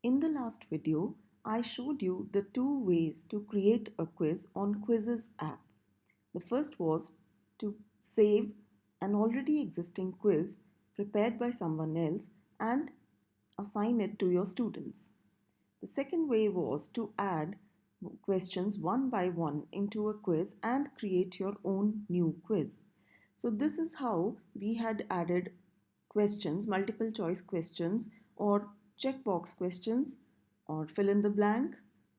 In the last video, I showed you the two ways to create a quiz on Quizizz app. The first was to save an already existing quiz prepared by someone else and assign it to your students. The second way was to add questions one by one into a quiz and create your own new quiz. So this is how we had added questions, multiple choice questions or checkbox questions or fill in the blank,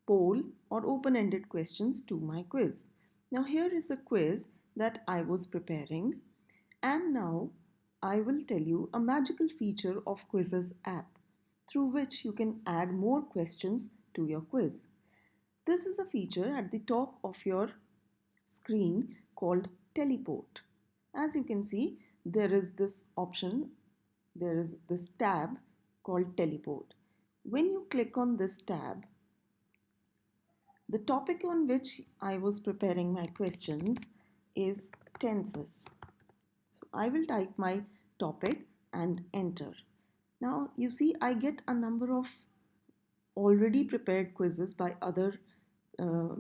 poll or open-ended questions to my quiz. Now here is a quiz that I was preparing, and now I will tell you a magical feature of Quizizz app through which you can add more questions to your quiz. This is a feature at the top of your screen called teleport. As you can see, there is this option, there is this tab called teleport. When you click on this tab, the topic on which I was preparing my questions is tenses. So I will type my topic and enter. Now you see I get a number of already prepared quizzes by other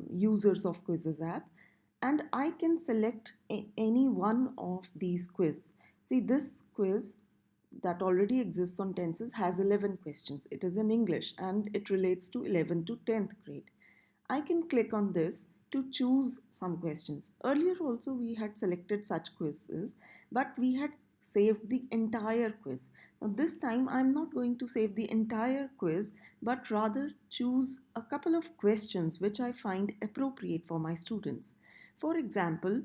users of Quizizz app, and I can select any one of these quiz. See, this quiz that already exists on tenses has 11 questions. It is in English and it relates to 11th to 10th grade. I can click on this to choose some questions. Earlier also we had selected such quizzes, but we had saved the entire quiz. Now this time I'm not going to save the entire quiz, but rather choose a couple of questions which I find appropriate for my students. For example,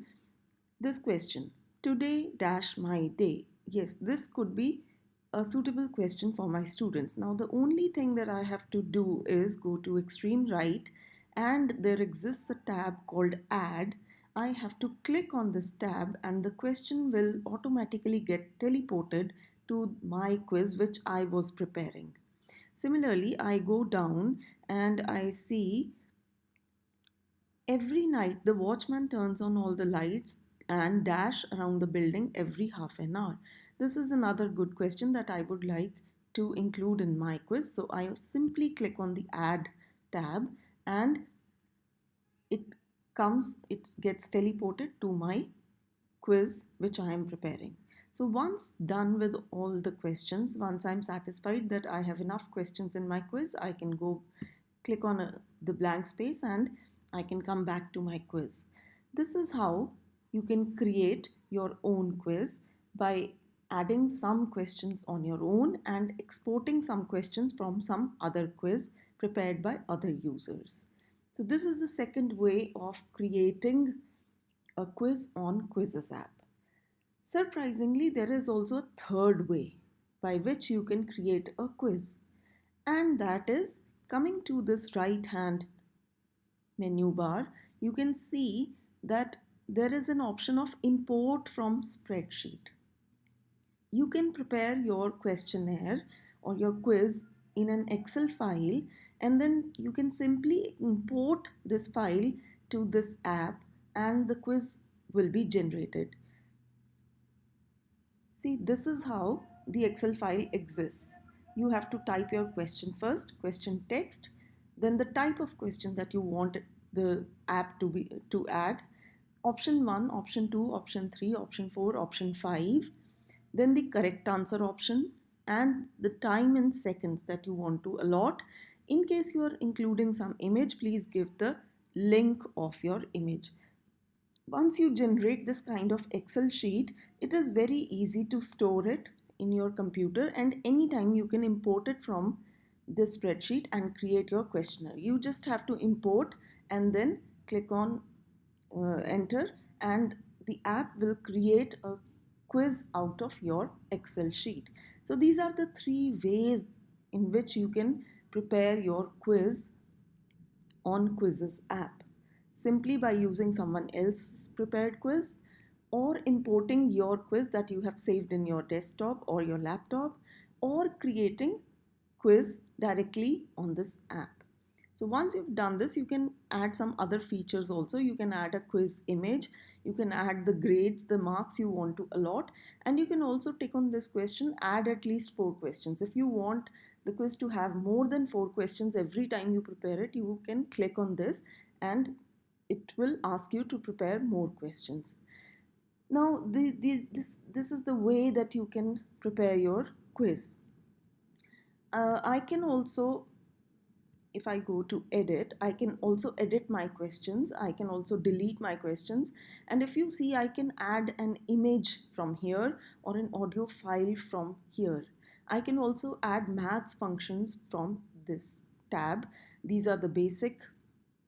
this question, today dash my day. Yes, this could be a suitable question for my students. Now the only thing that I have to do is go to extreme right, and there exists a tab called add. I have to click on this tab and the question will automatically get teleported to my quiz which I was preparing. Similarly, I go down and I see every night the watchman turns on all the lights and dash around the building every half an hour. This is another good question that I would like to include in my quiz. So I simply click on the add tab and it gets teleported to my quiz which I am preparing. So once done with all the questions, once I'm satisfied that I have enough questions in my quiz, I can go click on the blank space and I can come back to my quiz. This is how you can create your own quiz by adding some questions on your own and exporting some questions from some other quiz prepared by other users. So this is the second way of creating a quiz on Quizizz app. Surprisingly, there is also a third way by which you can create a quiz, and that is coming to this right hand menu bar. You can see that there is an option of import from spreadsheet. You can prepare your questionnaire or your quiz in an Excel file, and then you can simply import this file to this app and the quiz will be generated. See, this is how the Excel file exists. You have to type your question first, question text, then the type of question that you want the app to add, option 1, option 2, option 3, option 4, option 5, then the correct answer option and the time in seconds that you want to allot. In case you are including some image, please give the link of your image. Once you generate this kind of Excel sheet, it is very easy to store it in your computer, and anytime you can import it from this spreadsheet and create your questionnaire. You just have to import and then click on enter, and the app will create a quiz out of your Excel sheet. So these are the three ways in which you can prepare your quiz on Quizizz app, simply by using someone else's prepared quiz or importing your quiz that you have saved in your desktop or your laptop, or creating quiz directly on this app. So once you've done this, you can add some other features also. You can add a quiz image, you can add the grades, the marks you want to allot, and you can also tick on this question, add at least 4 questions. If you want the quiz to have more than 4 questions every time you prepare it, you can click on this and it will ask you to prepare more questions. Now, this is the way that you can prepare your quiz. I can also, if I go to edit, I can also edit my questions. I can also delete my questions. And if you see, I can add an image from here or an audio file from here. I can also add maths functions from this tab. These are the basic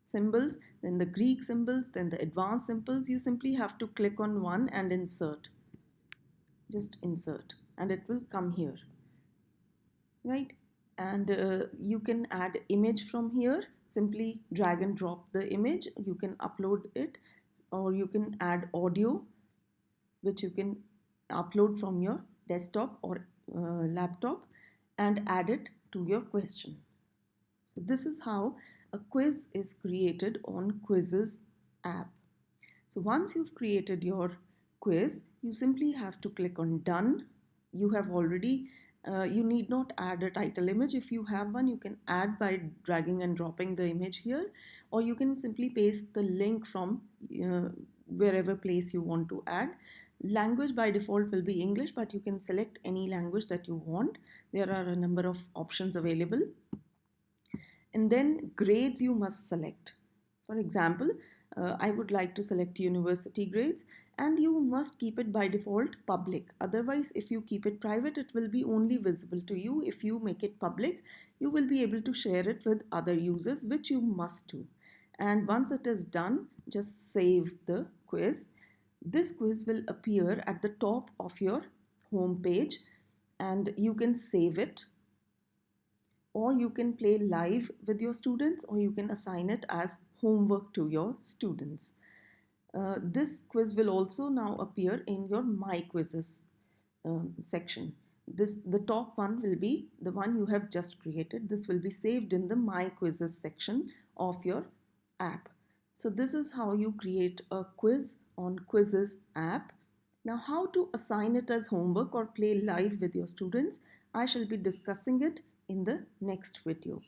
symbols, then the Greek symbols, then the advanced symbols. You simply have to click on one and insert. Just insert and it will come here, right? And you can add image from here. Simply drag and drop the image. You can upload it, or you can add audio, which you can upload from your desktop or laptop and add it to your question. So this is how a quiz is created on Quizizz app. So once you've created your quiz, you simply have to click on done. You have already, you need not add a title image. If you have one, you can add by dragging and dropping the image here, or you can simply paste the link from wherever place you want to add. Language by default will be English, but you can select any language that you want. There are a number of options available. And then grades you must select. For example, I would like to select university grades, and you must keep it by default public. Otherwise, if you keep it private, it will be only visible to you. If you make it public, you will be able to share it with other users, which you must do. And once it is done, just save the quiz. This quiz will appear at the top of your home page, and you can save it, or you can play live with your students, or you can assign it as homework to your students. This quiz will also now appear in your My Quizzes section. The top one will be the one you have just created. This will be saved in the My Quizzes section of your app. So this is how you create a quiz on Quizizz app. Now, how to assign it as homework or play live with your students, I shall be discussing it in the next video.